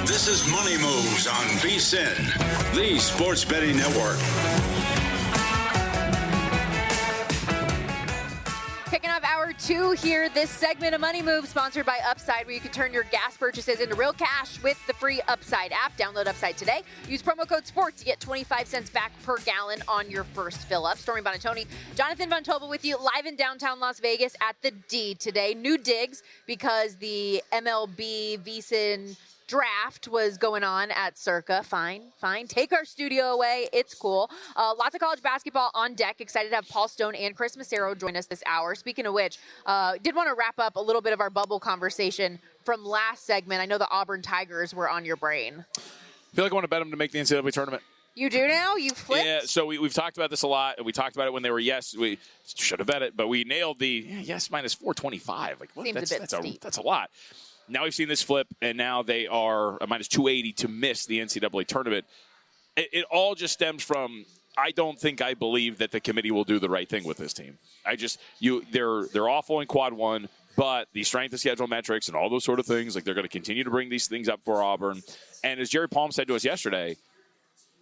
This is Money Moves on VSiN, the sports betting network. Kicking off hour 2 here, this segment of Money Moves sponsored by Upside, where you can turn your gas purchases into real cash with the free Upside app. Download Upside today. Use promo code SPORTS to get 25 cents back per gallon on your first fill up. Stormy Buonantony, Jonathan Von Tobel with you live in downtown Las Vegas at the D today. New digs because the MLB VSiN draft was going on at Circa. Fine. Take our studio away. It's cool. Lots of college basketball on deck. Excited to have Paul Stone and Chris Macero join us this hour. Speaking of which, did want to wrap up a little bit of our bubble conversation from last segment. I know the Auburn Tigers were on your brain. I feel like I want to bet them to make the NCAA tournament. You do now? You flipped? Yeah, so we've talked about this a lot. We talked about it when they were yes. We should have bet it, but we nailed the yes minus 425. Like, what? Seems a bit steep. That's a lot. Now we've seen this flip, and now they are a minus 280 to miss the NCAA tournament. It all just stems from I don't think I believe that the committee will do the right thing with this team. They're awful in quad one, but the strength of schedule metrics and all those sort of things, like they're going to continue to bring these things up for Auburn. And as Jerry Palm said to us yesterday,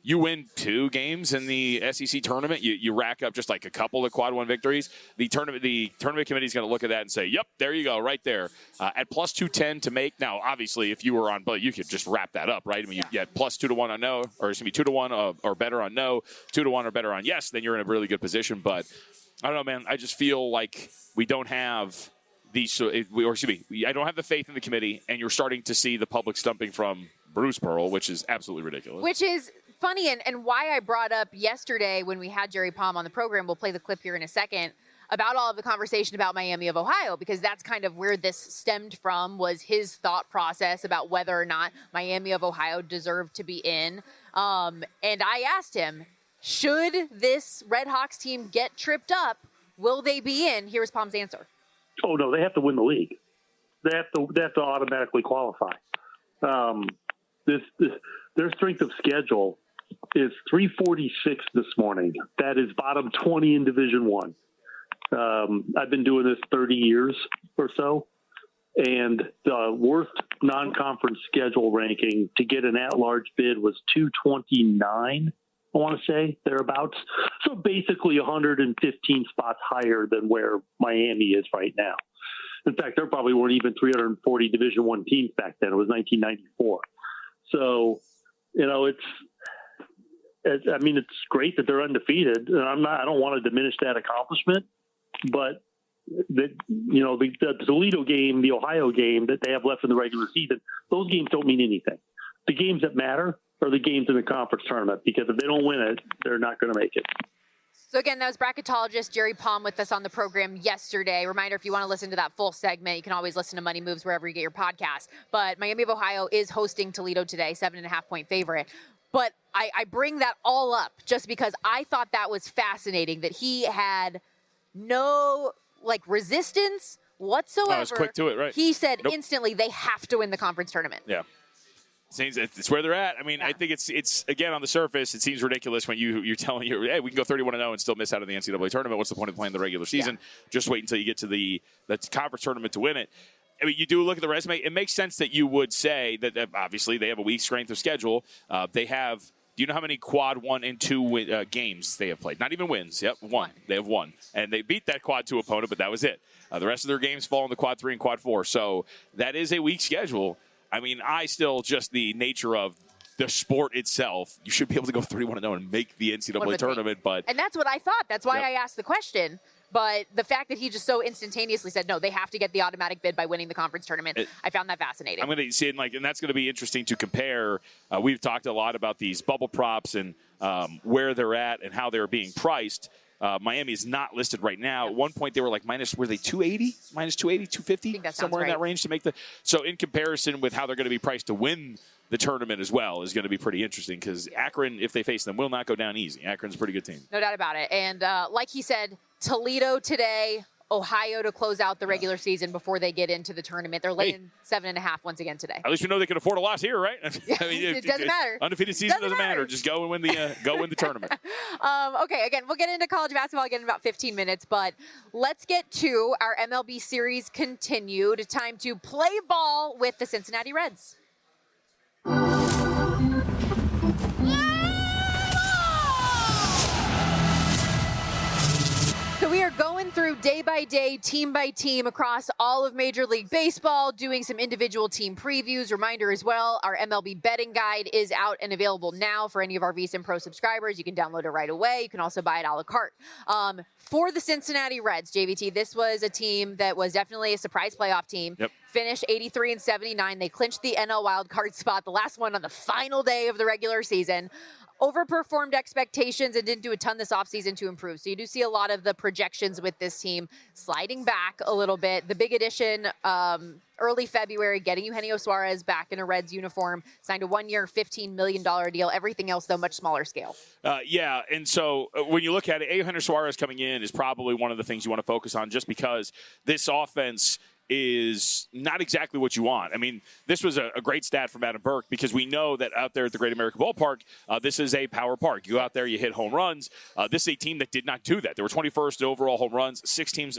you win 2 games in the SEC tournament, you rack up just like a couple of quad one victories. The tournament committee is going to look at that and say, yep, there you go, right there. At plus 210 to make. Now, obviously, if you were on, but you could just wrap that up, right? I mean, you had plus 2 to 1 on no, or it's going to be 2 to 1 or better on no, 2 to 1 or better on yes, then you're in a really good position. But I don't know, man. I just feel like we don't have I don't have the faith in the committee, and you're starting to see the public stumping from Bruce Pearl, which is absolutely ridiculous. Which is funny, and why I brought up yesterday when we had Jerry Palm on the program, we'll play the clip here in a second, about all of the conversation about Miami of Ohio, because that's kind of where this stemmed from, was his thought process about whether or not Miami of Ohio deserved to be in. And I asked him, should this Red Hawks team get tripped up, will they be in? Here's Palm's answer. Oh, no, they have to win the league. They have to automatically qualify. Their strength of schedule is 346 this morning. That is bottom 20 in Division One. I've been doing this 30 years or so, and the worst non-conference schedule ranking to get an at-large bid was 229, I want to say, thereabouts. So basically 115 spots higher than where Miami is right now. In fact, there probably weren't even 340 Division One teams back then. It was 1994. So, it's great that they're undefeated. I don't want to diminish that accomplishment, but the Toledo game, the Ohio game that they have left in the regular season, those games don't mean anything. The games that matter are the games in the conference tournament, because if they don't win it, they're not going to make it. So again, that was bracketologist Jerry Palm with us on the program yesterday. Reminder, if you want to listen to that full segment, you can always listen to Money Moves wherever you get your podcast. But Miami of Ohio is hosting Toledo today, 7.5-point favorite. But I bring that all up just because I thought that was fascinating, that he had no resistance whatsoever. I was quick to it, right? He said instantly they have to win the conference tournament. Yeah. It's where they're at. I mean, yeah. I think it's again, on the surface, it seems ridiculous when you're telling you, hey, we can go 31-0 and still miss out on the NCAA tournament. What's the point of playing the regular season? Yeah. Just wait until you get to the conference tournament to win it. I mean, you do look at the resume. It makes sense that you would say that obviously they have a weak strength of schedule. They have. Do you know how many quad 1 and 2 games they have played? Not even wins. Yep, one. They have one. And they beat that quad 2 opponent, but that was it. The rest of their games fall in the quad 3 and quad 4. So that is a weak schedule. I mean, just the nature of the sport itself, you should be able to go 31-0 and make the NCAA tournament. And that's what I thought. That's why I asked the question. But the fact that he just so instantaneously said, no, they have to get the automatic bid by winning the conference tournament, I found that fascinating. I'm going to see it, and that's going to be interesting to compare. We've talked a lot about these bubble props and where they're at and how they're being priced. Miami is not listed right now. At one point, they were were they 280? Minus 280, 250? I think that sounds somewhere right. in that range to make So in comparison with how they're going to be priced to win the tournament as well is going to be pretty interesting, because Akron, if they face them, will not go down easy. Akron's a pretty good team. No doubt about it. And like he said, Toledo today, Ohio to close out the regular season before they get into the tournament. They're laying 7.5 once again today. At least we know they can afford a loss here, right? Yeah, I mean, it doesn't matter. Undefeated season doesn't matter. Just go and win the tournament. Okay, again, we'll get into college basketball again in about 15 minutes, but let's get to our MLB series continued. Time to play ball with the Cincinnati Reds. So we are going through day by day, team by team across all of Major League Baseball, doing some individual team previews. Reminder as well, our MLB betting guide is out and available now for any of our VSiN Pro subscribers. You can download it right away. You can also buy it a la carte. For the Cincinnati Reds, JVT, this was a team that was definitely a surprise playoff team. Yep. Finished 83-79. They clinched the NL wildcard spot, the last one on the final day of the regular season. Overperformed expectations and didn't do a ton this offseason to improve. So you do see a lot of the projections with this team sliding back a little bit. The big addition early February, getting Eugenio Suarez back in a Reds uniform, signed a 1-year, $15 million deal. Everything else, though, much smaller scale. Yeah, and so when you look at it, Eugenio Suarez coming in is probably one of the things you want to focus on just because this offense is not exactly what you want. I mean, this was a great stat from Adam Burke because we know that out there at the Great American Ballpark, this is a power park. You go out there, you hit home runs. This is a team that did not do that. They were 21st in overall home runs, 16th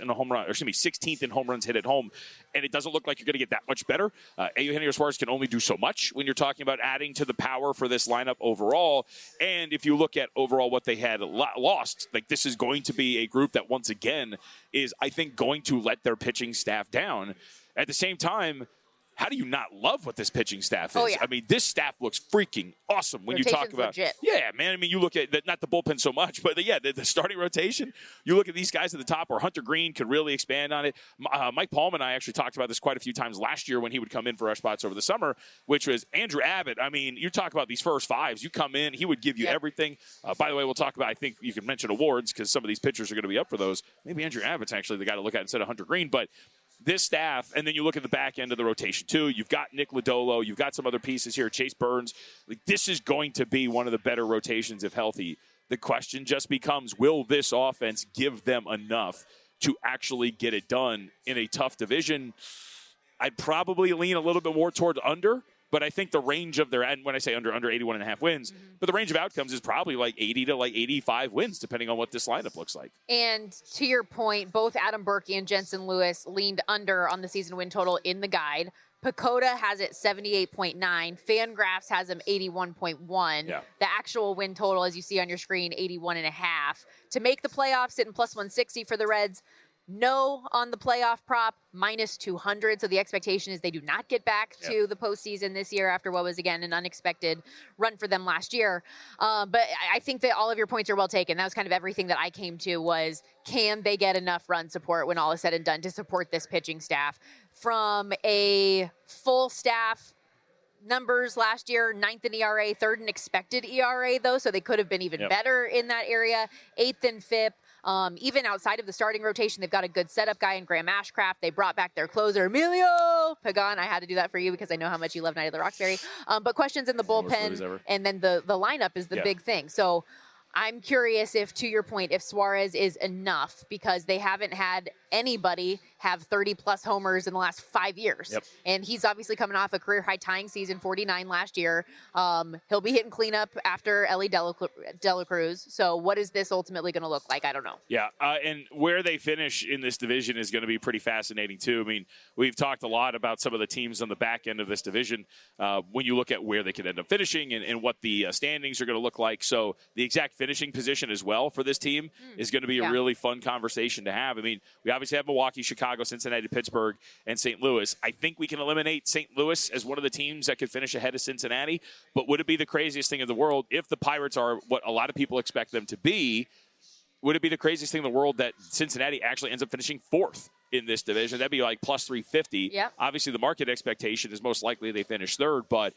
in home runs hit at home, and it doesn't look like you're going to get that much better. Eugenio Suarez can only do so much when you're talking about adding to the power for this lineup overall. And if you look at overall what they had lost, like this is going to be a group that once again is, I think, going to let their pitching staff down. At the same time, how do you not love what this pitching staff is? Oh, yeah. I mean, this staff looks freaking awesome when you talk about legit. Yeah, man. I mean, you look at not the bullpen so much, but the starting rotation. You look at these guys at the top, or Hunter Green could really expand on it. Mike Palm and I actually talked about this quite a few times last year when he would come in for our spots over the summer, which was Andrew Abbott. I mean, you talk about these first fives. You come in, he would give you everything. By the way, we'll talk about, I think you can mention awards because some of these pitchers are going to be up for those. Maybe Andrew Abbott's actually the guy to look at instead of Hunter Green, but this staff, and then you look at the back end of the rotation too. You've got Nick Lodolo. You've got some other pieces here. Chase Burns. Like, this is going to be one of the better rotations if healthy. The question just becomes, will this offense give them enough to actually get it done in a tough division? I'd probably lean a little bit more toward under. But I think the range of and when I say under 81.5 wins, but the range of outcomes is probably like 80 to like 85 wins, depending on what this lineup looks like. And to your point, both Adam Burke and Jensen Lewis leaned under on the season win total in the guide. Pacoda has it 78.9. Fangraphs has him 81.1. Yeah. The actual win total, as you see on your screen, 81.5. To make the playoffs, sitting plus 160 for the Reds. No on the playoff prop, minus 200. So the expectation is they do not get back to the postseason this year after what was, again, an unexpected run for them last year. But I think that all of your points are well taken. That was kind of everything that I came to was, can they get enough run support when all is said and done to support this pitching staff? From a full staff numbers last year, 9th in ERA, 3rd in expected ERA, though, so they could have been even better in that area, 8th in FIP. Even outside of the starting rotation, they've got a good setup guy in Graham Ashcraft. They brought back their closer, Emilio Pagan. I had to do that for you because I know how much you love Night of the Roxbury. But questions in the bullpen, and then the lineup is the big thing. So I'm curious if, to your point, if Suarez is enough, because they haven't had anybody have 30-plus homers in the last 5 years. Yep. And he's obviously coming off a career-high tying season, 49 last year. He'll be hitting cleanup after Ellie De La Cruz. So what is this ultimately going to look like? I don't know. Yeah, and where they finish in this division is going to be pretty fascinating, too. I mean, we've talked a lot about some of the teams on the back end of this division when you look at where they could end up finishing and what the standings are going to look like. So the exact finishing position as well for this team is going to be a really fun conversation to have. I mean, we obviously have Milwaukee, Chicago, Cincinnati, Pittsburgh, and St. Louis. I think we can eliminate St. Louis as one of the teams that could finish ahead of Cincinnati. But would it be the craziest thing in the world if the Pirates are what a lot of people expect them to be? Would it be the craziest thing in the world that Cincinnati actually ends up finishing 4th in this division? That'd be like plus 350. Yep. Obviously, the market expectation is most likely they finish 3rd. But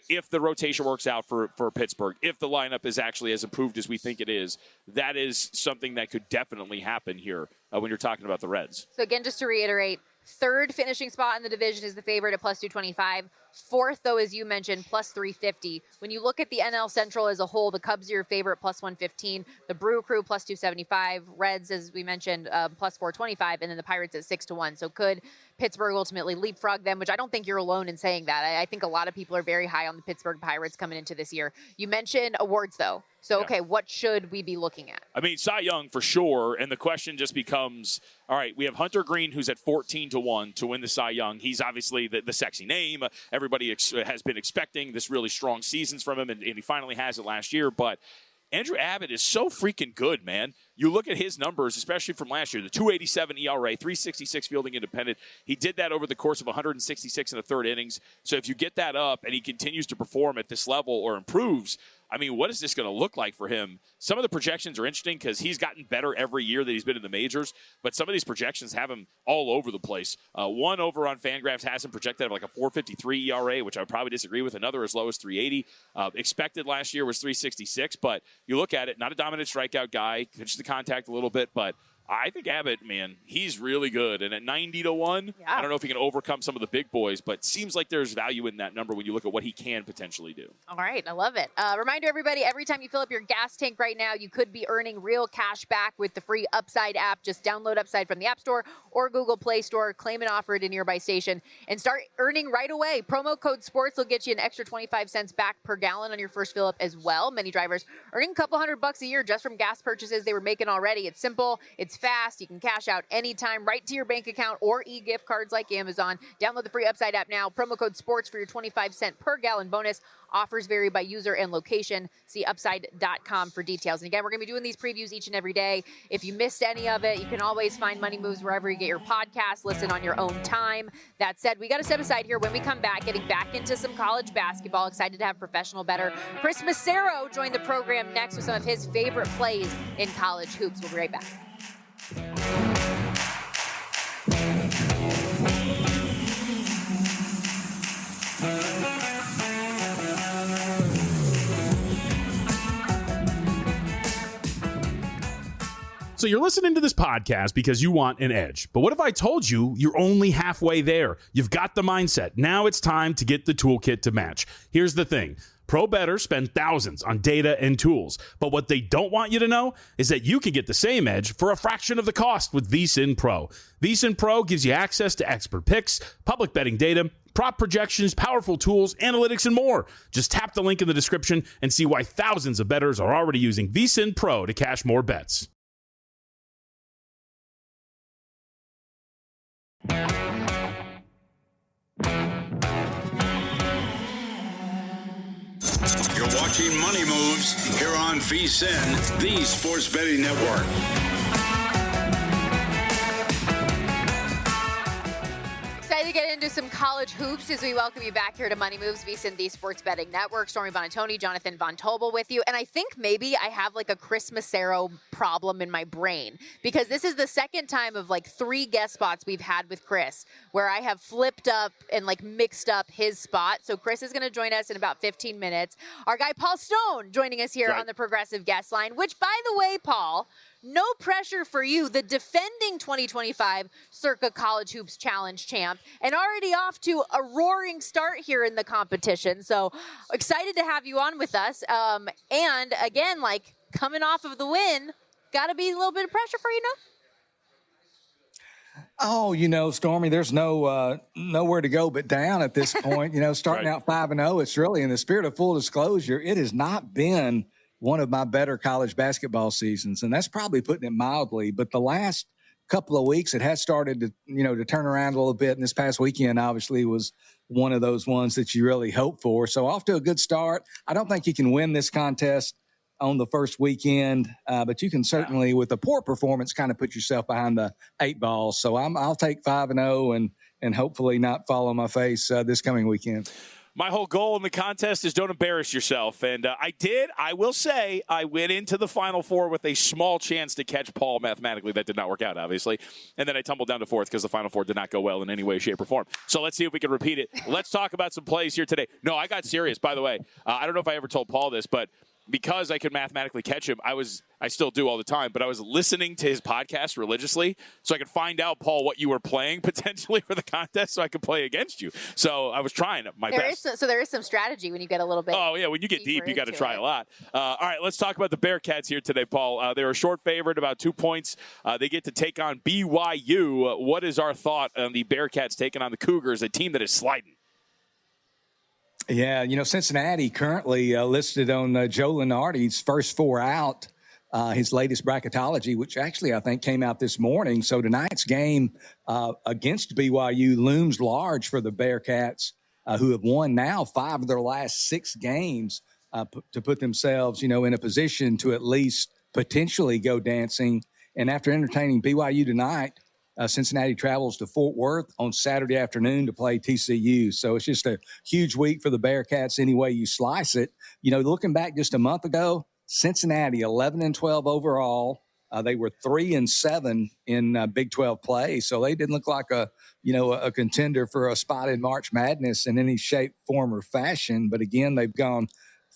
if the rotation works out for Pittsburgh, if the lineup is actually as improved as we think it is, that is something that could definitely happen here when you're talking about the Reds. So again, just to reiterate, 3rd finishing spot in the division is the favorite at plus 225. 4th, though, as you mentioned, plus 350. When you look at the NL Central as a whole, the Cubs are your favorite, plus 115. The Brew Crew, plus 275. Reds, as we mentioned, plus 425. And then the Pirates at 6-1. So could Pittsburgh ultimately leapfrog them, which I don't think you're alone in saying that. I think a lot of people are very high on the Pittsburgh Pirates coming into this year. You mentioned awards, though. So, okay, what should we be looking at? I mean, Cy Young for sure, and the question just becomes, all right, we have Hunter Green who's at 14-1 to win the Cy Young. He's obviously the sexy name. Everybody has been expecting this really strong seasons from him, and he finally has it last year. But Andrew Abbott is so freaking good, man. You look at his numbers, especially from last year, the 287 ERA, 366 fielding independent. He did that over the course of 166 in the third innings. So if you get that up and he continues to perform at this level or improves, I mean, what is this going to look like for him? Some of the projections are interesting because he's gotten better every year that he's been in the majors, but some of these projections have him all over the place. One over on Fangraphs has him projected at like a 4.53 ERA, which I would probably disagree with. Another as low as 3.80. Expected last year was 3.66, but you look at it, not a dominant strikeout guy, pitched the contact a little bit, but I think Abbott, man, he's really good. And at 90-1, I don't know if he can overcome some of the big boys, but seems like there's value in that number when you look at what he can potentially do. All right, I love it. Reminder, everybody, every time you fill up your gas tank right now, you could be earning real cash back with the free Upside app. Just download Upside from the App Store or Google Play Store, claim and offer at a nearby station, and start earning right away. Promo code SPORTS will get you an extra 25 cents back per gallon on your first fill up as well. Many drivers earning a couple $100 a year just from gas purchases they were making already. It's simple. It's fast. You can cash out anytime right to your bank account or e-gift cards like Amazon. Download the free Upside app now. Promo code SPORTS for your 25 cent per gallon bonus. Offers vary by user and location. See upside.com for details. And again, we're going to be doing these previews each and every day. If you missed any of it, you can always find Money Moves wherever you get your podcast. Listen on your own time. That said, we got to step aside here when we come back, getting back into some college basketball. Excited to have professional bettor Chris Macero join the program next with some of his favorite plays in college hoops. We'll be right back. So you're listening to this podcast because you want an edge. But what if I told you you're only halfway there? You've got the mindset. Now it's time to get the toolkit to match. Here's the thing. Pro bettors spend thousands on data and tools. But what they don't want you to know is that you can get the same edge for a fraction of the cost with VSiN Pro. VSiN Pro gives you access to expert picks, public betting data, prop projections, powerful tools, analytics, and more. Just tap the link in the description and see why thousands of bettors are already using VSiN Pro to cash more bets. You're watching Money Moves here on VSiN, the Sports Betting Network. Excited to get into some college hoops as we welcome you back here to Money Moves, VSiN, the Sports Betting Network. Stormy Buonantony, Jonathan Von Tobel with you. And I think maybe I have like a Chris Macero problem in my brain because this is the second time of like 3 guest spots we've had with Chris where I have flipped up and like mixed up his spot. So Chris is going to join us in about 15 minutes. Our guy Paul Stone joining us here on the Progressive Guest Line, which, by the way, Paul, no pressure for you, the defending 2025 Circa College Hoops Challenge champ, and already off to a roaring start here in the competition. So excited to have you on with us. And again, like coming off of the win, got to be a little bit of pressure for you, no? Oh, Stormy, there's nowhere to go but down at this point. Starting out 5-0, it's really, in the spirit of full disclosure, it has not been one of my better college basketball seasons, and that's probably putting it mildly. But the last couple of weeks, it has started to turn around a little bit. And this past weekend, obviously, was one of those ones that you really hope for. So off to a good start. I don't think you can win this contest on the first weekend, but you can certainly, with a poor performance, kind of put yourself behind the 8 ball. So I'll take 5-0 and hopefully not fall on my face this coming weekend. My whole goal in the contest is don't embarrass yourself. And I will say, I went into the Final Four with a small chance to catch Paul mathematically. That did not work out, obviously. And then I tumbled down to 4th because the Final Four did not go well in any way, shape, or form. So let's see if we can repeat it. Let's talk about some plays here today. No, I got serious, by the way. I don't know if I ever told Paul this, but because I could mathematically catch him, I still do all the time, but I was listening to his podcast religiously so I could find out, Paul, what you were playing potentially for the contest so I could play against you. So I was trying my best. There is some strategy when you get a little bit. Oh, yeah. When you get deep, you got to try a lot. All right, let's talk about the Bearcats here today, Paul. They're a short favorite, about 2 points. They get to take on BYU. What is our thought on the Bearcats taking on the Cougars, a team that is sliding? Yeah, Cincinnati currently listed on Joe Lunardi's first 4 out, his latest bracketology, which actually I think came out this morning. So tonight's game against BYU looms large for the Bearcats, who have won now 5 of their last 6 games to put themselves, in a position to at least potentially go dancing. And after entertaining BYU tonight, Cincinnati travels to Fort Worth on Saturday afternoon to play TCU. So it's just a huge week for the Bearcats any way you slice it. Looking back just a month ago, Cincinnati 11-12 overall. They were 3-7 in Big 12 play. So they didn't look like a contender for a spot in March Madness in any shape, form, or fashion. But again, they've gone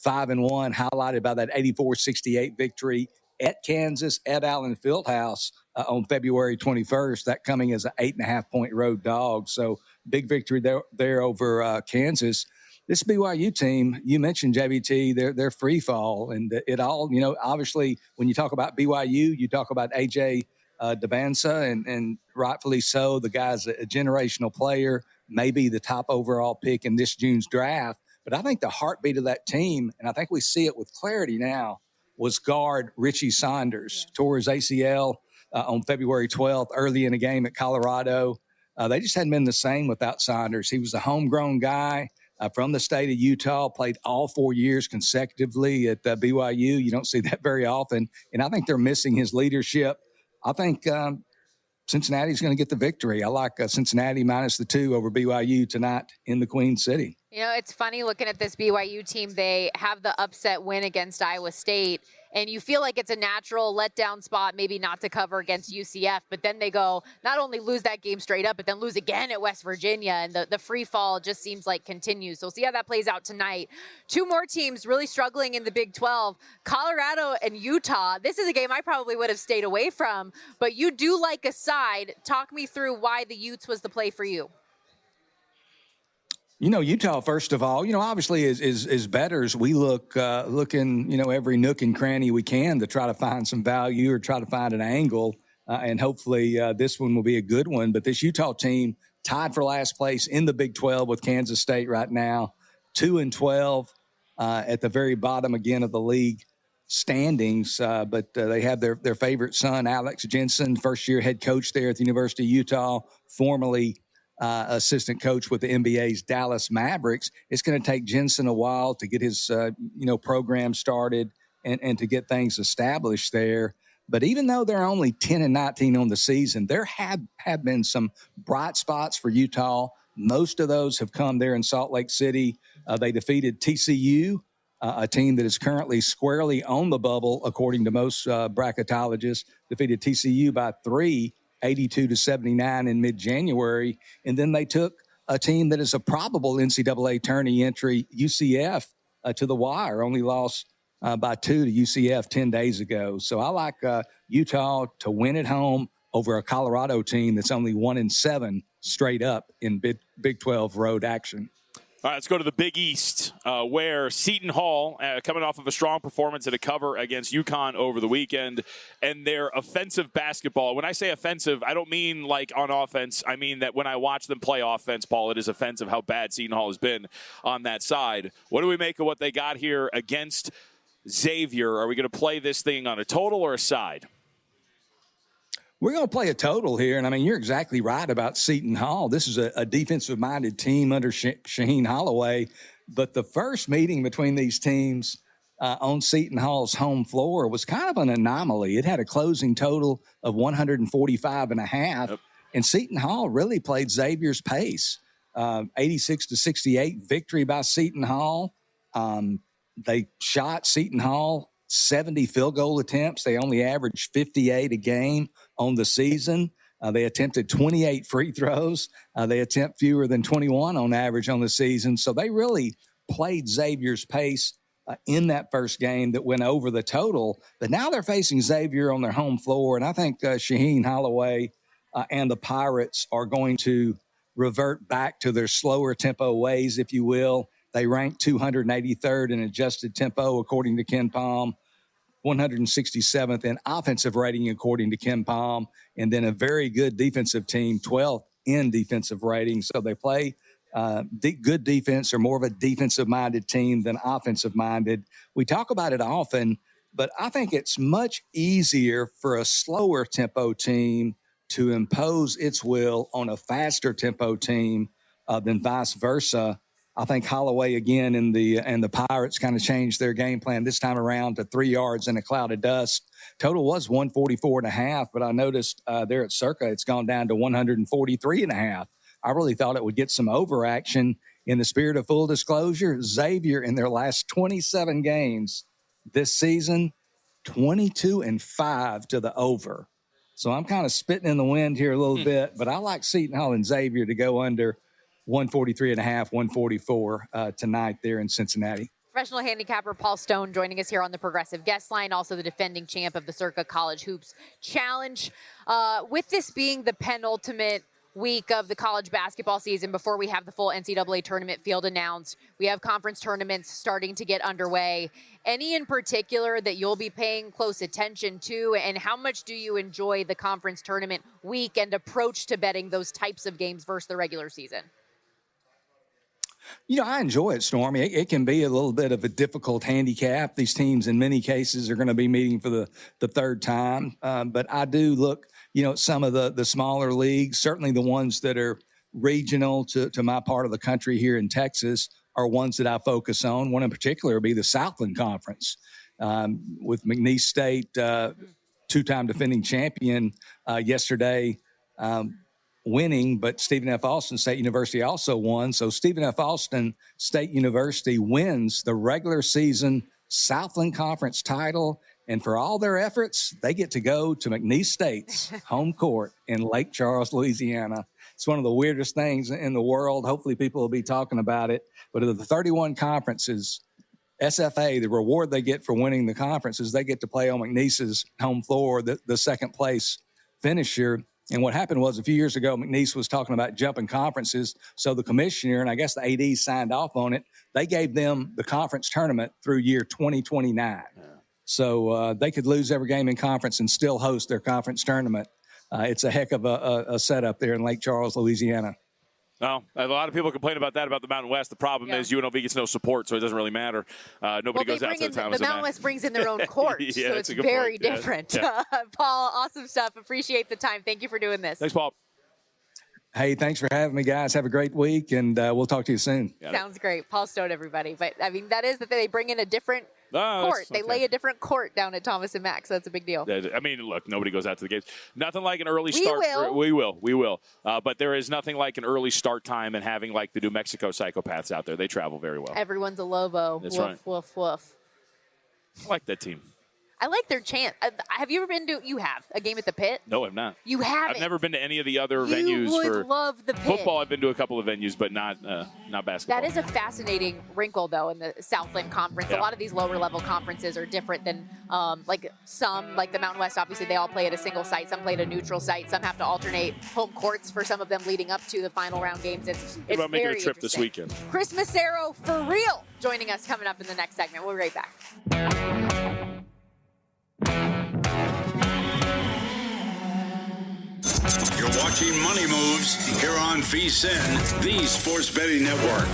5-1, highlighted by that 84-68 victory at Kansas at Allen Fieldhouse on February 21st, that coming as an 8.5-point road dog. So big victory there over Kansas. This BYU team, you mentioned JVT, they're free fall, and it all, obviously when you talk about BYU, you talk about AJ Devanza, and rightfully so. The guy's a generational player, maybe the top overall pick in this June's draft. But I think the heartbeat of that team, and I think we see it with clarity now, was guard Richie Saunders. Tore his ACL on February 12th, early in a game at Colorado. They just hadn't been the same without Saunders. He was a homegrown guy from the state of Utah, played all 4 years consecutively at BYU. You don't see that very often. And I think they're missing his leadership. I think Cincinnati's going to get the victory. I like Cincinnati minus the 2 over BYU tonight in the Queen City. It's funny looking at this BYU team. They have the upset win against Iowa State, and you feel like it's a natural letdown spot, maybe not to cover against UCF, but then they go not only lose that game straight up, but then lose again at West Virginia, and the free fall just seems like continues. So we'll see how that plays out tonight. 2 more teams really struggling in the Big 12, Colorado and Utah. This is a game I probably would have stayed away from, but you do like a side. Talk me through why the Utes was the play for you. Utah, first of all, obviously is bettors. We look in, every nook and cranny we can to try to find some value or try to find an angle. And hopefully this one will be a good one. But this Utah team tied for last place in the Big 12 with Kansas State right now, 2-12 at the very bottom again of the league standings. But they have their favorite son, Alex Jensen, first-year head coach there at the University of Utah, formerly assistant coach with the NBA's Dallas Mavericks. It's going to take Jensen a while to get his, program started and to get things established there. But even though they're only 10-19 on the season, there have been some bright spots for Utah. Most of those have come there in Salt Lake City. They defeated TCU, a team that is currently squarely on the bubble, according to most bracketologists, defeated TCU by 3, 82-79 in mid-January. And then they took a team that is a probable NCAA tourney entry, UCF, to the wire, only lost by 2 to UCF 10 days ago. So I like Utah to win at home over a Colorado team that's only 1-7 straight up in Big 12 road action. All right, let's go to the Big East, where Seton Hall, coming off of a strong performance at a cover against UConn over the weekend, and their offensive basketball. When I say offensive, I don't mean like on offense. I mean that when I watch them play offense, Paul, it is offensive how bad Seton Hall has been on that side. What do we make of what they got here against Xavier? Are we going to play this thing on a total or a side? We're going to play a total here, and, you're exactly right about Seton Hall. This is a defensive-minded team under Shaheen Holloway, but the first meeting between these teams on Seton Hall's home floor was kind of an anomaly. It had a closing total of 145.5, and Seton Hall really played Xavier's pace. 86-68 victory by Seton Hall. They shot Seton Hall 70 field goal attempts. They only averaged 58 a game on the season. They attempted 28 free throws. They attempt fewer than 21 on average on the season. So they really played Xavier's pace in that first game that went over the total. But now they're facing Xavier on their home floor, and I think Shaheen Holloway and the Pirates are going to revert back to their slower tempo ways, if you will. They ranked 283rd in adjusted tempo, according to Ken Palm, 167th in offensive rating, according to Ken Palm, and then a very good defensive team, 12th in defensive rating. So they play good defense, or more of a defensive-minded team than offensive-minded. We talk about it often, but I think it's much easier for a slower tempo team to impose its will on a faster tempo team than vice versa. I think Holloway again and the Pirates kind of changed their game plan this time around to 3 yards in a cloud of dust. Total was 144.5, but I noticed there at Circa it's gone down to 143.5. I really thought it would get some overaction. In the spirit of full disclosure, Xavier in their last 27 games this season, 22-5 to the over. So I'm kind of spitting in the wind here a little bit, but I like Seton Hall and Xavier to go under 143.5, 144 tonight there in Cincinnati. Professional handicapper Paul Stone joining us here on the Progressive Guest Line, also the defending champ of the Circa College Hoops Challenge. With this being the penultimate week of the college basketball season before we have the full NCAA tournament field announced, we have conference tournaments starting to get underway. Any in particular that you'll be paying close attention to, and how much do you enjoy the conference tournament week and approach to betting those types of games versus the regular season? You know, I enjoy it, Stormy. It can be a little bit of a difficult handicap. These teams, in many cases, are going to be meeting for the third time. But I do look, at some of the smaller leagues, certainly the ones that are regional to my part of the country here in Texas are ones that I focus on. One in particular would be the Southland Conference with McNeese State, two-time defending champion yesterday, winning, but Stephen F. Austin State University also won. So Stephen F. Austin State University wins the regular season Southland Conference title. And for all their efforts, they get to go to McNeese State's home court in Lake Charles, Louisiana. It's one of the weirdest things in the world. Hopefully people will be talking about it. But of the 31 conferences, SFA, the reward they get for winning the conference is they get to play on McNeese's home floor, the second place finisher. And what happened was a few years ago, McNeese was talking about jumping conferences. So the commissioner, and I guess the AD signed off on it, they gave them the conference tournament through year 2029. Yeah. So they could lose every game in conference and still host their conference tournament. It's a heck of a setup there in Lake Charles, Louisiana. Well, a lot of people complain about that, about the Mountain West. The problem is UNLV gets no support, so it doesn't really matter. Nobody goes out to the town. The Mountain West brings in their own court, so it's very different. Yeah. Paul, awesome stuff. Appreciate the time. Thank you for doing this. Thanks, Paul. Hey, thanks for having me, guys. Have a great week, and we'll talk to you soon. Sounds great. Paul Stone, everybody. But, I mean, that is that they bring in a different court. They lay a different court down at Thomas and Mack, so that's a big deal. I mean, look, nobody goes out to the games. Nothing like an early start. We will. But there is nothing like an early start time and having, like, the New Mexico psychopaths out there. They travel very well. Everyone's a Lobo. That's woof, right. Woof, woof. I like that team. I like their chant. Have you ever been to? You have a game at the Pit? No, I've not. You haven't. I've never been to any of the other venues. You would love the Pit. Football, I've been to a couple of venues, but not basketball. That is a fascinating wrinkle, though, in the Southland Conference. Yeah. A lot of these lower level conferences are different than like the Mountain West. Obviously, they all play at a single site. Some play at a neutral site. Some have to alternate home courts for some of them leading up to the final round games. It's about making a trip this weekend. Chris Macero, for real, joining us coming up in the next segment. We'll be right back. You're watching Money Moves here on VSiN, the Sports Betting Network.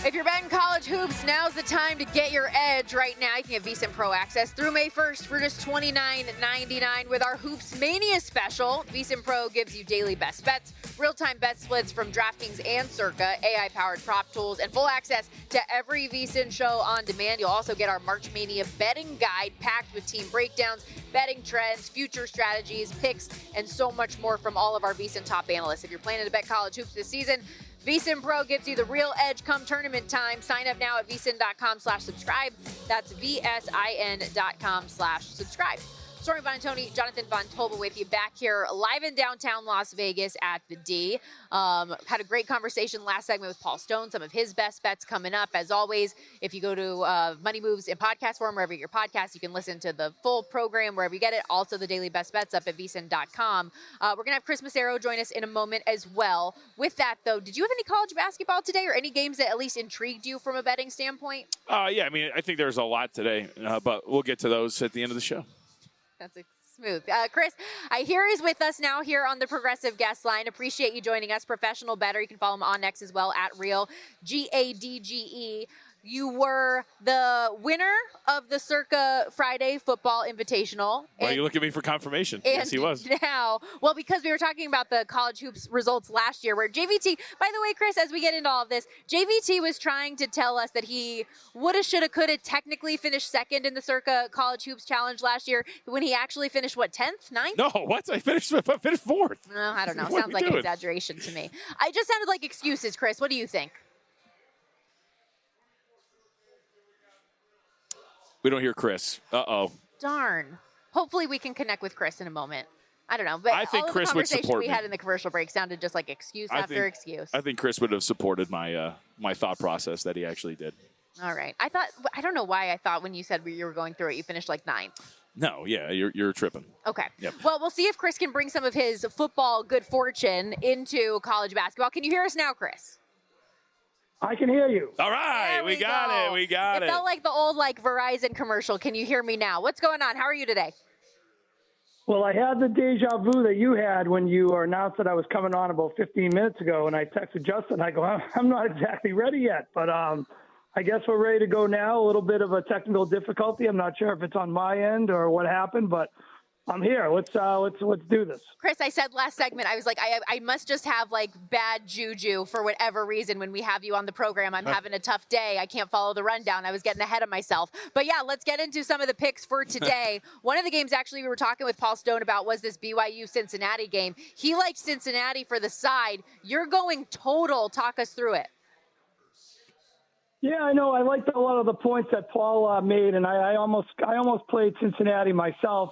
If you're betting college hoops, now's the time to get your edge. Right now, you can get VSiN Pro access through May 1st for just $29.99 with our Hoops Mania special. VSiN Pro gives you daily best bets, real-time bet splits from DraftKings and Circa, AI-powered prop tools, and full access to every VSiN show on demand. You'll also get our March Mania betting guide packed with team breakdowns, betting trends, future strategies, picks, and so much more from all of our VSiN top analysts. If you're planning to bet college hoops this season, VSiN Pro gives you the real edge come tournament time. Sign up now at vsin.com/subscribe. That's VSIN.com/subscribe. Stormy Buonantony, Jonathan Von Tobel with you back here live in downtown Las Vegas at the D. Had a great conversation last segment with Paul Stone, some of his best bets coming up. As always, if you go to Money Moves in podcast form, wherever you get your podcast, you can listen to the full program wherever you get it. Also, the daily best bets up at vsin.com. We're going to have Chris Macero join us in a moment as well. With that, though, did you have any college basketball today or any games that at least intrigued you from a betting standpoint? Yeah, I mean, I think there's a lot today, but we'll get to those at the end of the show. That's smooth. Chris, I hear he's with us now here on the Progressive Guest Line. Appreciate you joining us. Professional bettor. You can follow him on X as well, at Real GADGE. You were the winner of the Circa Friday Football Invitational. Why are you looking at me for confirmation? Yes, he was. Now, well, because we were talking about the college hoops results last year, where JVT, by the way, Chris, as we get into all of this, JVT was trying to tell us that he woulda, shoulda, coulda technically finished second in the Circa College Hoops Challenge last year when he actually finished, 10th, 9th? No, what? I finished fourth. I don't know. What Sounds like an exaggeration to me. I just sounded like excuses, Chris. What do you think? We don't hear Chris. Uh-oh. Darn. Hopefully we can connect with Chris in a moment. I don't know. But I think all of Chris the would conversation support we me. had in the commercial break sounded just like excuse after excuse. I think Chris would have supported my my thought process that he actually did. All right. I don't know why I thought when you said you were going through it, you finished like 9th. No, yeah, you're tripping. Okay. Yep. Well, we'll see if Chris can bring some of his football good fortune into college basketball. Can you hear us now, Chris? I can hear you. All right, There we got go. it. We got it. It felt like the old Verizon commercial. Can you hear me now? What's going on? How are you today? Well, I had the deja vu that you had when you announced that I was coming on about 15 minutes ago, and I texted Justin. I go, I'm not exactly ready yet, but I guess we're ready to go now. A little bit of a technical difficulty. I'm not sure if it's on my end or what happened, but I'm here. Let's do this. Chris, I said last segment, I was like, I must just have bad juju for whatever reason when we have you on the program. I'm having a tough day. I can't follow the rundown. I was getting ahead of myself. But yeah, let's get into some of the picks for today. One of the games actually we were talking with Paul Stone about was this BYU Cincinnati game. He liked Cincinnati for the side. You're going total. Talk us through it. Yeah, I know. I liked a lot of the points that Paul made, and I almost played Cincinnati myself.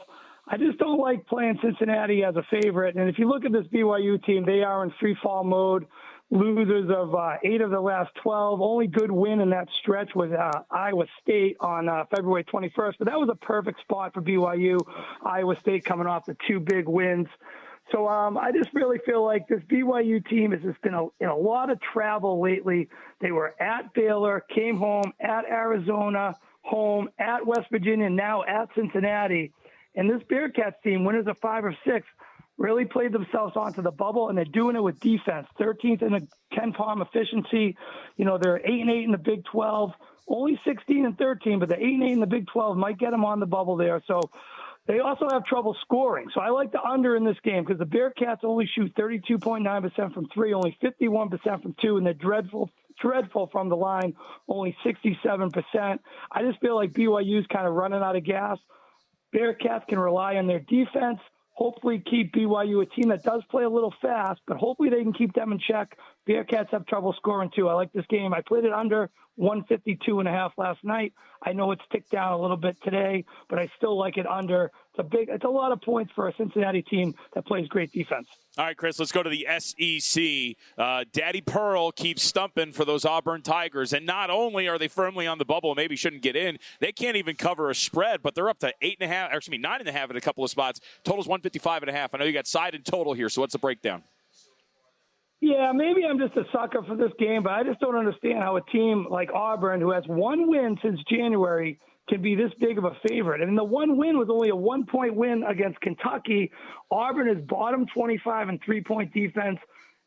I just don't like playing Cincinnati as a favorite. And if you look at this BYU team, they are in free fall mode. Losers of 8 of the last 12. Only good win in that stretch was Iowa State on February 21st. But that was a perfect spot for BYU. Iowa State coming off the 2 big wins. So I just really feel like this BYU team has just been in a lot of travel lately. They were at Baylor, came home, at Arizona, home, at West Virginia, now at Cincinnati. And this Bearcats team, winners of 5 or 6, really played themselves onto the bubble, and they're doing it with defense. 13th in the Ken Palm efficiency. You know, they're 8-8 in the Big 12. Only 16-13, but the 8-8 in the Big 12 might get them on the bubble there. So they also have trouble scoring. So I like the under in this game because the Bearcats only shoot 32.9% from 3, only 51% from 2, and they're dreadful from the line, only 67%. I just feel like BYU's kind of running out of gas. Bearcats can rely on their defense, hopefully keep BYU a team that does play a little fast, but hopefully they can keep them in check. Bearcats have trouble scoring too. I like this game. I played it under 152.5 last night. I know it's ticked down a little bit today, but I still like it under. It's a lot of points for a Cincinnati team that plays great defense. All right, Chris, let's go to the SEC. Daddy Pearl keeps stumping for those Auburn Tigers. And not only are they firmly on the bubble and maybe shouldn't get in, they can't even cover a spread, but they're up to 9.5 in a couple of spots. Total's 155.5. I know you got side and total here, so what's the breakdown? Yeah, maybe I'm just a sucker for this game, but I just don't understand how a team like Auburn, who has 1 win since January, can be this big of a favorite. And the 1 win was only a 1-point win against Kentucky. Auburn is bottom 25 in 3-point defense.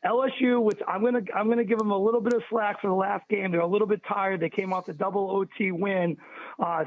LSU, which I'm gonna give them a little bit of slack for the last game. They're a little bit tired. They came off the double OT win.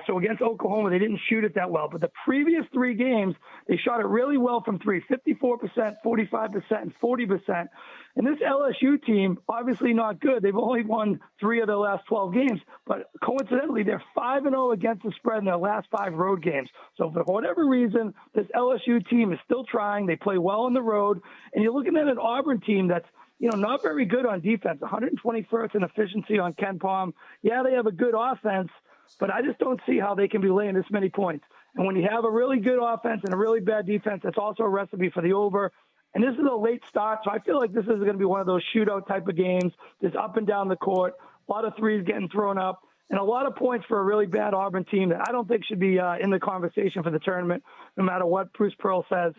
So against Oklahoma, they didn't shoot it that well. But the previous 3 games, they shot it really well from 3, 54%, 45%, and 40%. And this LSU team, obviously not good. They've only won 3 of their last 12 games. But coincidentally, they're 5-0 against the spread in their last 5 road games. So for whatever reason, this LSU team is still trying. They play well on the road. And you're looking at an Auburn team that's, not very good on defense, 121st in efficiency on Ken Palm. Yeah, they have a good offense, but I just don't see how they can be laying this many points. And when you have a really good offense and a really bad defense, that's also a recipe for the over. And this is a late start, so I feel like this is going to be one of those shootout type of games, just up and down the court, a lot of threes getting thrown up, and a lot of points for a really bad Auburn team that I don't think should be in the conversation for the tournament, no matter what Bruce Pearl says.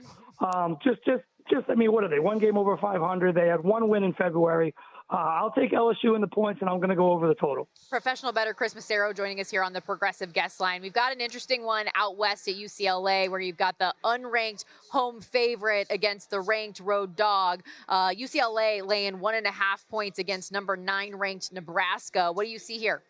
What are they? 1 game over 500. They had 1 win in February. I'll take LSU in the points, and I'm going to go over the total. Professional bettor Chris Macero joining us here on the Progressive Guest Line. We've got an interesting one out west at UCLA where you've got the unranked home favorite against the ranked road dog. UCLA laying 1.5 points against number 9 ranked Nebraska. What do you see here?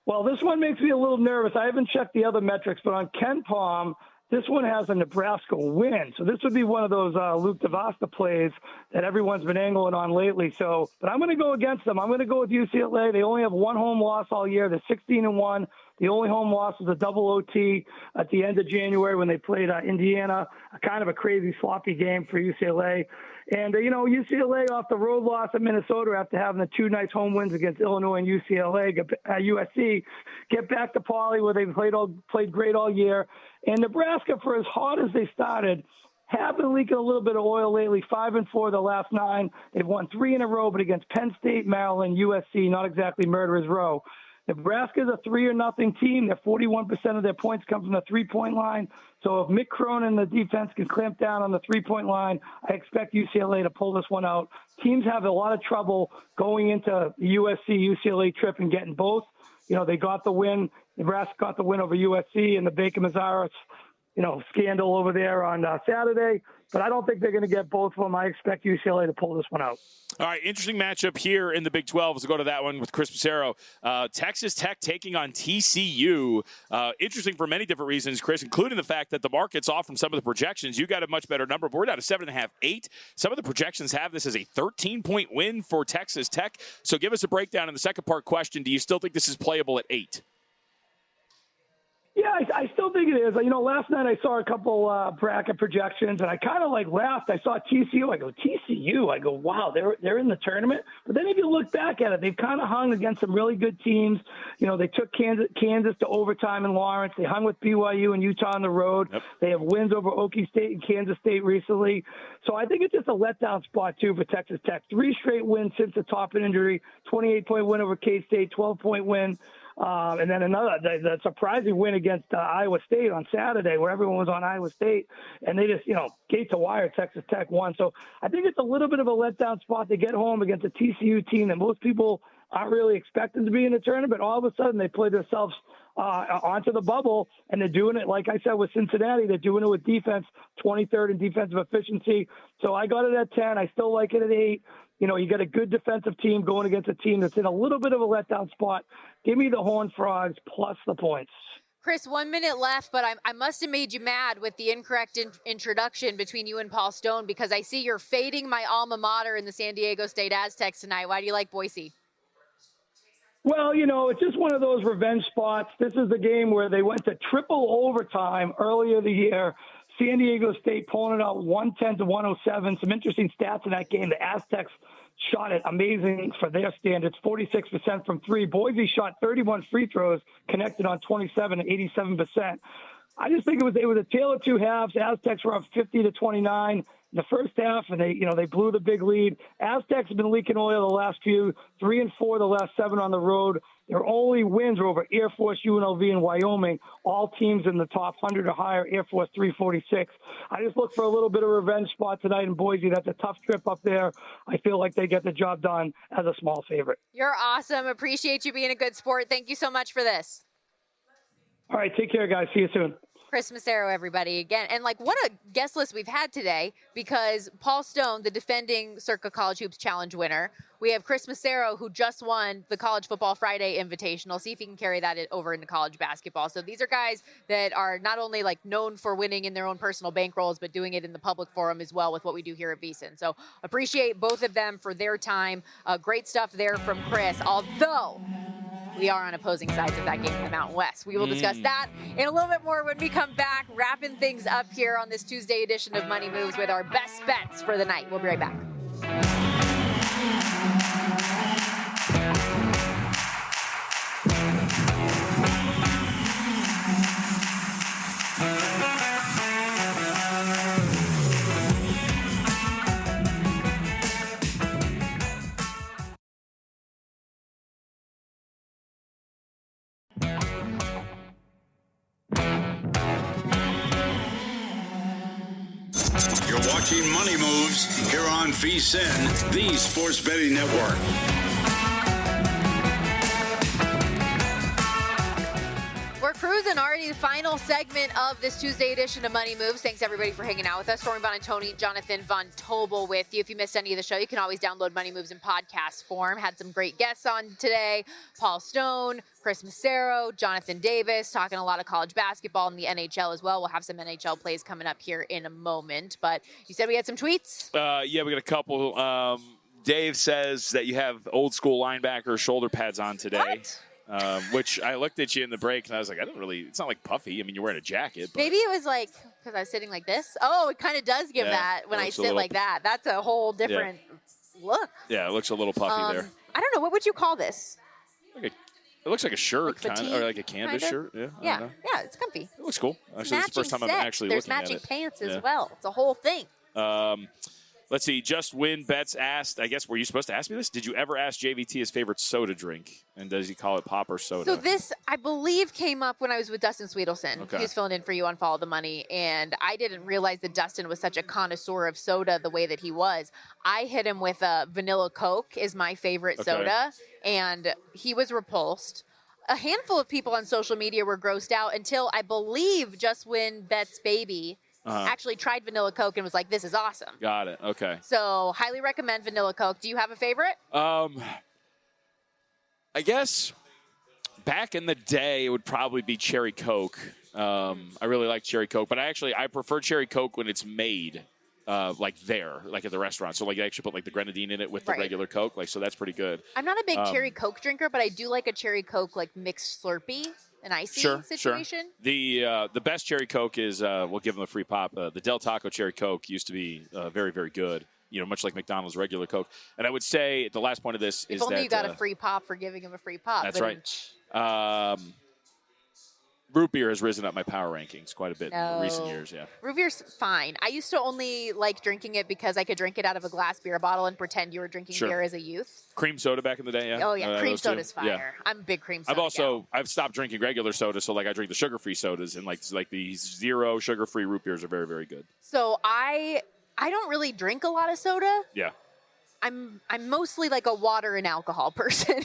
Well, this one makes me a little nervous. I haven't checked the other metrics, but on Ken Palm, this one has a Nebraska win. So this would be one of those Luke DeVasta plays that everyone's been angling on lately. So, but I'm going to go against them. I'm going to go with UCLA. They only have one home loss all year. They're 16-1. The only home loss was a double OT at the end of January when they played Indiana, kind of a crazy sloppy game for UCLA. And, UCLA off the road loss at Minnesota after having the two nice home wins against Illinois and USC, get back to Pauley where they played great all year. And Nebraska, for as hard as they started, have been leaking a little bit of oil lately, 5-4 the last 9. They've won 3 in a row, but against Penn State, Maryland, USC, not exactly murderer's row. Nebraska is a 3-0 team. They're 41% of their points come from the three-point line. So if Mick Cronin and the defense can clamp down on the three-point line, I expect UCLA to pull this one out. Teams have a lot of trouble going into the USC-UCLA trip and getting both. They got the win. Nebraska got the win over USC and the Baker Mazaris, scandal over there on Saturday. But I don't think they're going to get both of them. I expect UCLA to pull this one out. All right, interesting matchup here in the Big 12. Let's go to that one with Chris Macero. Texas Tech taking on TCU. Interesting for many different reasons, Chris, including the fact that the market's off from some of the projections. You got a much better number. But we're down to 7.5, 8. Some of the projections have this as a 13-point win for Texas Tech. So give us a breakdown in the second part question. Do you still think this is playable at 8? Yeah, I still think it is. Last night I saw a couple bracket projections, and I kind of laughed. I saw TCU. I go, TCU. I go, wow, they're in the tournament. But then if you look back at it, they've kind of hung against some really good teams. They took Kansas to overtime in Lawrence. They hung with BYU and Utah on the road. Yep. They have wins over Okie State and Kansas State recently. So I think it's just a letdown spot, too, for Texas Tech. 3 straight wins since the Toppin injury, 28-point win over K-State, 12-point win. And then the surprising win against Iowa State on Saturday, where everyone was on Iowa State, and they just, gate to wire, Texas Tech won. So I think it's a little bit of a letdown spot to get home against a TCU team that most people aren't really expecting to be in the tournament. All of a sudden, they play themselves onto the bubble, and they're doing it, like I said, with Cincinnati. They're doing it with defense, 23rd in defensive efficiency. So I got it at 10. I still like it at 8. You got a good defensive team going against a team that's in a little bit of a letdown spot. Give me the Horned Frogs plus the points. Chris, 1 minute left, but I must have made you mad with the incorrect introduction between you and Paul Stone, because I see you're fading my alma mater in the San Diego State Aztecs tonight. Why do you like Boise? Well, it's just one of those revenge spots. This is the game where they went to triple overtime earlier the year. San Diego State pulling it out 110-107. Some interesting stats in that game. The Aztecs shot it amazing for their standards, 46% from 3. Boise shot 31 free throws, connected on 27 and 87%. I just think it was a tale of two halves. Aztecs were up 50-29 in the first half, and they blew the big lead. Aztecs have been leaking oil the last few, 3-4 the last 7 on the road. Their only wins are over Air Force, UNLV, and Wyoming, all teams in the top 100 or higher, Air Force 346. I just look for a little bit of revenge spot tonight in Boise. That's a tough trip up there. I feel like they get the job done as a small favorite. You're awesome. Appreciate you being a good sport. Thank you so much for this. All right, take care, guys. See you soon. Chris Macero, everybody, again. And what a guest list we've had today, because Paul Stone, the defending Circa College Hoops Challenge winner. We have Chris Macero, who just won the College Football Friday Invitational. See if he can carry that over into college basketball. So these are guys that are not only known for winning in their own personal bankrolls, but doing it in the public forum as well with what we do here at VSiN. So appreciate both of them for their time. Great stuff there from Chris, although we are on opposing sides of that game in the Mountain West. We will discuss that in a little bit more when we come back, wrapping things up here on this Tuesday edition of Money Moves with our best bets for the night. We'll be right back. You're watching Money Moves here on VSiN, the Sports Betting Network. We're cruising and already the final segment of this Tuesday edition of Money Moves. Thanks, everybody, for hanging out with us. Stormy Buonantony, Jonathan Von Tobel with you. If you missed any of the show, you can always download Money Moves in podcast form. Had some great guests on today. Paul Stone, Chris Macero, Jonathan Davis, talking a lot of college basketball and the NHL as well. We'll have some NHL plays coming up here in a moment. But you said we had some tweets? Yeah, we got a couple. Dave says that you have old school linebacker shoulder pads on today. What? Which I looked at you in the break, and I was like, it's not like puffy. I mean, you're wearing a jacket. But. Maybe it was like, because I was sitting like this. Oh, it kind of does give that when I sit like that. That's a whole different look. Yeah, it looks a little puffy there. I don't know. What would you call this? It looks like a shirt, like kind of, or like a canvas shirt. Yeah, yeah, it's comfy. It looks cool. Actually, Matching it's the first time set. I'm actually There's looking at it. matching pants as well. It's a whole thing. Let's see. Just Win Bets asked, I guess, were you supposed to ask me this? Did you ever ask JVT his favorite soda drink? And does he call it pop or soda? So this, I believe, came up when I was with Dustin Sweetelson. Okay. He was filling in for you on Follow the Money. And I didn't realize that Dustin was such a connoisseur of soda the way that he was. I hit him with a vanilla Coke is my favorite soda. And he was repulsed. A handful of people on social media were grossed out until I believe Just Win Bet's baby actually tried vanilla Coke and was like, this is awesome. Got it. Okay. So highly recommend vanilla Coke. Do you have a favorite? I guess back in the day, it would probably be Cherry Coke. I really like Cherry Coke, but I prefer Cherry Coke when it's made at the restaurant. So like, I actually put like the grenadine in it with the regular Coke. So that's pretty good. I'm not a big Cherry Coke drinker, but I do like a Cherry Coke like mixed Slurpee. An icy situation. Sure. The best Cherry Coke is we'll give them a free pop. The Del Taco Cherry Coke used to be very, very good. Much like McDonald's regular Coke. And I would say the last point of this is that... If only you got a free pop for giving him a free pop. That's right. Root beer has risen up my power rankings quite a bit in recent years, yeah. Root beer's fine. I used to only like drinking it because I could drink it out of a glass beer bottle and pretend you were drinking beer as a youth. Cream soda back in the day, yeah. Oh, yeah. Cream soda's fire. Yeah. I'm a big cream soda I've stopped drinking regular soda, so I drink the sugar-free sodas, and like these zero sugar-free root beers are very, very good. So I don't really drink a lot of soda. Yeah. I'm mostly like a water and alcohol person,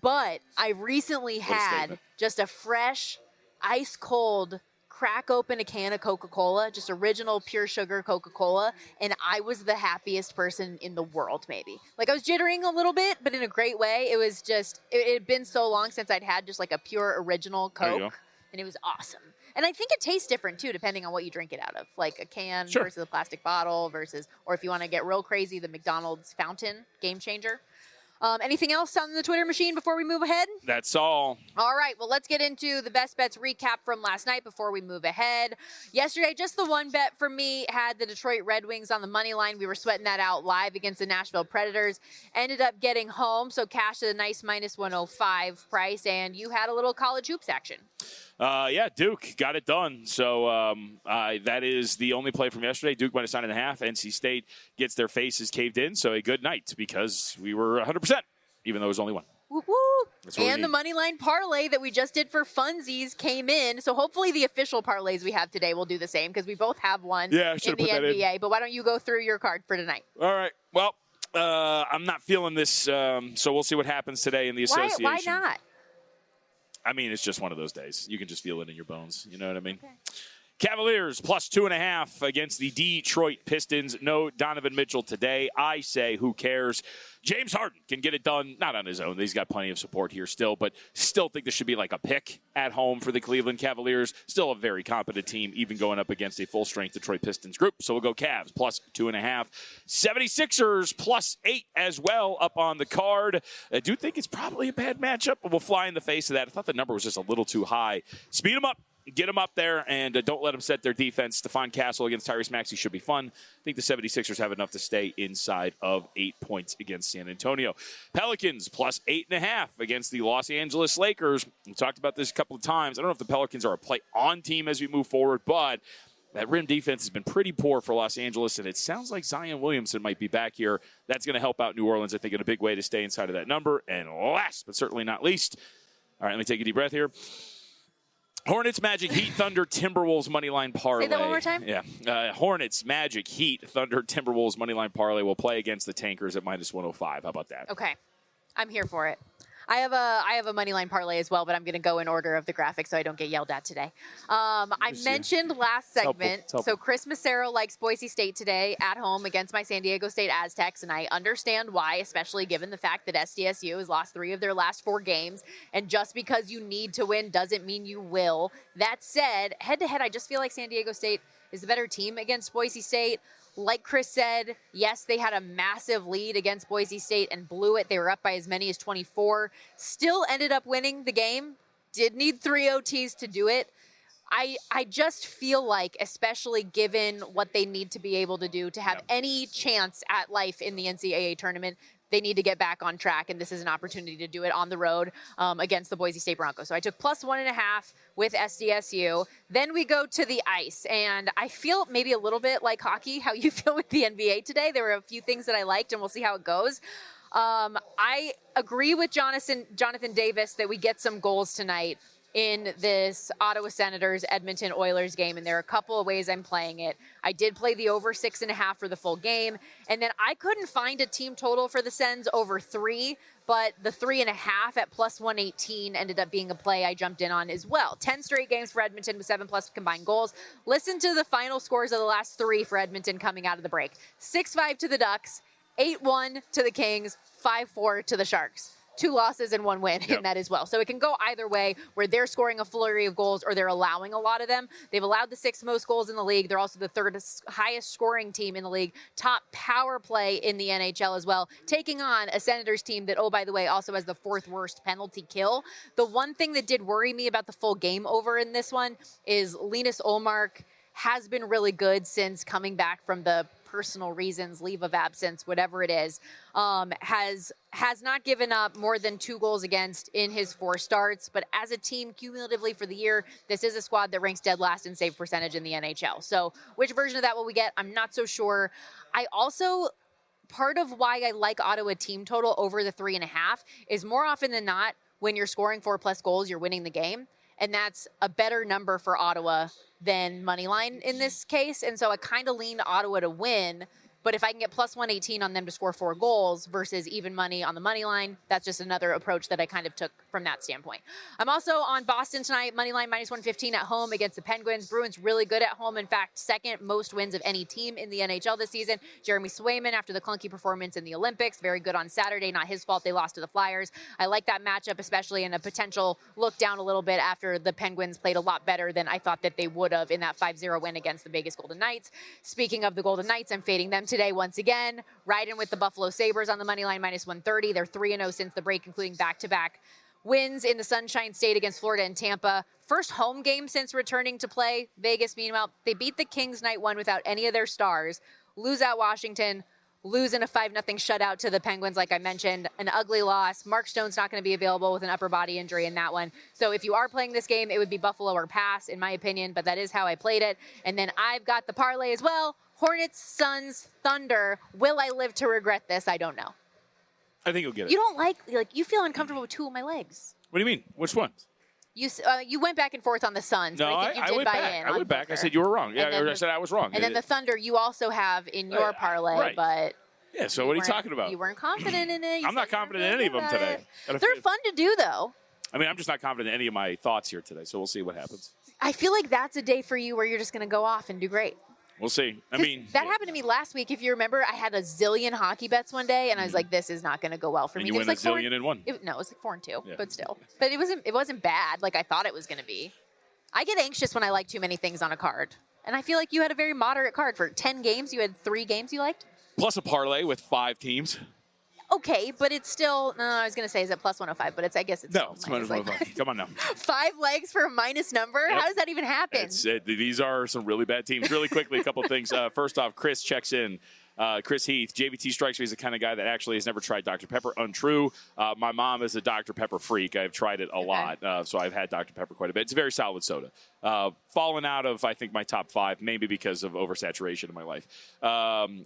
but I recently had just a fresh, ice cold, crack open a can of Coca-Cola, just original pure sugar Coca-Cola, and I was the happiest person in the world, maybe. Like, I was jittering a little bit, but in a great way. It was just, it had been so long since I'd had just like a pure original Coke, and it was awesome. And I think it tastes different, too, depending on what you drink it out of. Like a can versus a plastic bottle or if you want to get real crazy, the McDonald's fountain, game changer. Anything else on the Twitter machine before we move ahead? That's all. All right. Well, let's get into the best bets recap from last night before we move ahead. Yesterday, just the one bet for me had the Detroit Red Wings on the money line. We were sweating that out live against the Nashville Predators. Ended up getting home, so cashed at a nice minus 105 price, and you had a little college hoops action. Duke got it done. So that is the only play from yesterday. Duke minus 9.5. NC State gets their faces caved in. So a good night because we were 100%, even though it was only one. Woo-woo. And the money line parlay that we just did for funsies came in. So hopefully the official parlays we have today will do the same because we both have one in the NBA. But why don't you go through your card for tonight? All right. Well, I'm not feeling this, so we'll see what happens today in the association. Why not? I mean, it's just one of those days. You can just feel it in your bones. You know what I mean? Okay. Cavaliers plus 2.5 against the Detroit Pistons. No Donovan Mitchell today. I say, who cares? James Harden can get it done, not on his own. He's got plenty of support here still, but still think this should be like a pick at home for the Cleveland Cavaliers. Still a very competent team, even going up against a full-strength Detroit Pistons group. So we'll go Cavs plus 2.5. 76ers plus 8 as well up on the card. I do think it's probably a bad matchup, but we'll fly in the face of that. I thought the number was just a little too high. Speed them up. Get them up there, and don't let them set their defense. Stephon Castle against Tyrese Maxey should be fun. I think the 76ers have enough to stay inside of 8 points against San Antonio. Pelicans plus 8.5 against the Los Angeles Lakers. We talked about this a couple of times. I don't know if the Pelicans are a play-on team as we move forward, but that rim defense has been pretty poor for Los Angeles, and it sounds like Zion Williamson might be back here. That's going to help out New Orleans, I think, in a big way to stay inside of that number. And last but certainly not least, all right, let me take a deep breath here. Hornets, Magic, Heat, Thunder, Timberwolves, Moneyline Parlay. Say that one more time? Yeah. Hornets, Magic, Heat, Thunder, Timberwolves, Moneyline Parlay will play against the Tankers at minus 105. How about that? Okay. I'm here for it. I have a money line parlay as well, but I'm going to go in order of the graphic so I don't get yelled at today. I mentioned last segment, so Chris Macero likes Boise State today at home against my San Diego State Aztecs, and I understand why, especially given the fact that SDSU has lost 3 of their last 4 games, and just because you need to win doesn't mean you will. That said, head-to-head, I just feel like San Diego State is the better team against Boise State. Like Chris said, yes, they had a massive lead against Boise State and blew it. They were up by as many as 24. Still ended up winning the game. Did need 3 OTs to do it. I just feel like, especially given what they need to be able to do to have any chance at life in the NCAA tournament, they need to get back on track, and this is an opportunity to do it on the road against the Boise State Broncos. So I took +1.5 with SDSU. Then we go to the ice, and I feel maybe a little bit like hockey, how you feel with the NBA today. There were a few things that I liked, and we'll see how it goes. I agree with Jonathan Davis that we get some goals tonight in this Ottawa Senators Edmonton Oilers game, and there are a couple of ways I'm playing it. I did play the over 6.5 for the full game, and then I couldn't find a team total for the Sens over 3, but the 3.5 at +118 ended up being a play I jumped in on as well. 10 straight games for Edmonton with 7+ combined goals. Listen to the final scores of the last 3 for Edmonton coming out of the break. 6-5 to the Ducks, 8-1 to the Kings, 5-4 to the Sharks. 2 losses and 1 win in that as well. So it can go either way, where they're scoring a flurry of goals or they're allowing a lot of them. They've allowed the 6th most goals in the league. They're also the 3rd highest scoring team in the league. Top power play in the NHL as well, taking on a Senators team that, oh, by the way, also has the 4th worst penalty kill. The one thing that did worry me about the full game over in this one is Linus Ullmark has been really good since coming back from the personal reasons, leave of absence, whatever it is, has not given up more than 2 goals against in his 4 starts. But as a team, cumulatively for the year, this is a squad that ranks dead last in save percentage in the NHL. So which version of that will we get? I'm not so sure. I also, part of why I like Ottawa team total over the 3.5 is more often than not, when you're scoring 4+ goals, you're winning the game. And that's a better number for Ottawa than money line in this case. And so I kind of lean Ottawa to win. But if I can get +118 on them to score 4 goals versus even money on the money line, that's just another approach that I kind of took from that standpoint. I'm also on Boston tonight, money line -115 at home against the Penguins. Bruins really good at home. In fact, 2nd most wins of any team in the NHL this season. Jeremy Swayman, after the clunky performance in the Olympics, very good on Saturday. Not his fault they lost to the Flyers. I like that matchup, especially in a potential look down a little bit after the Penguins played a lot better than I thought that they would have in that 5-0 win against the Vegas Golden Knights. Speaking of the Golden Knights, I'm fading them today once again. Riding with the Buffalo Sabres on the money line -130. They're 3-0 since the break, including back-to-back wins in the Sunshine State against Florida and Tampa. First home game since returning to play. Vegas, meanwhile, they beat the Kings night 1 without any of their stars. Lose at Washington. Lose in a 5-0 shutout to the Penguins, like I mentioned. An ugly loss. Mark Stone's not going to be available with an upper body injury in that one. So if you are playing this game, it would be Buffalo or pass, in my opinion, but that is how I played it. And then I've got the parlay as well. Hornets, Suns, Thunder. Will I live to regret this? I don't know. I think you'll get it. You don't like you feel uncomfortable with 2 of my legs. What do you mean? Which ones? You went back and forth on the Suns. No, but I think you did went buy back. in. I went back. I said you were wrong. Yeah, I said I was wrong. And then the Thunder you also have in your parlay, right. But yeah. So what are you talking about? You weren't confident in it. I'm not confident in any of them today. They're fun to do, though. I mean, I'm just not confident in any of my thoughts here today. So we'll see what happens. I feel like that's a day for you where you're just going to go off and do great. We'll see. I mean, that happened to me last week. If you remember, I had a zillion hockey bets one day, and I was like, "This is not going to go well for me." You win like a zillion and 1. No, it was like 4-2, yeah. but still. But it wasn't bad like I thought it was going to be. I get anxious when I like too many things on a card, and I feel like you had a very moderate card for 10 games. You had 3 games you liked, plus a parlay with 5 teams. Okay, but it's still. No, I was going to say, is it +105? But I guess it's no, it's -105. Come on now. 5 legs for a minus number. Yep. How does that even happen? These are some really bad teams. Really quickly, a couple of things. First off, Chris checks in. Chris Heath, JVT strikes me as the kind of guy that actually has never tried Dr. Pepper. Untrue. My mom is a Dr. Pepper freak. I've tried it a lot, so I've had Dr. Pepper quite a bit. It's a very solid soda. Fallen out of, I think, my top 5, maybe because of oversaturation in my life.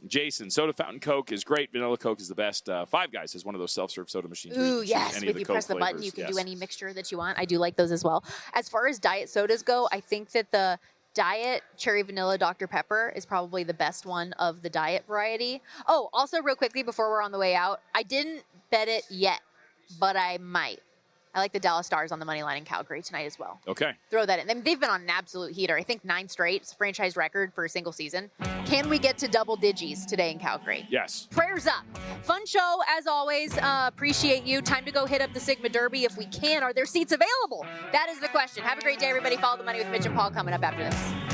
Jason, soda fountain Coke is great. Vanilla Coke is the best. Five Guys has one of those self-serve soda machines. Ooh, yes. If you press the button, you can do any mixture that you want. I do like those as well. As far as diet sodas go, I think that the Diet Cherry Vanilla Dr. Pepper is probably the best one of the diet variety. Oh, also real quickly before we're on the way out, I didn't bet it yet. but I might. I like the Dallas Stars on the money line in Calgary tonight as well. Okay. Throw that in. They've been on an absolute heater. I think 9 straight. It's a franchise record for a single season. Can we get to double digits today in Calgary? Yes. Prayers up. Fun show, as always. Appreciate you. Time to go hit up the Sigma Derby if we can. Are there seats available? That is the question. Have a great day, everybody. Follow the money with Mitch and Paul coming up after this.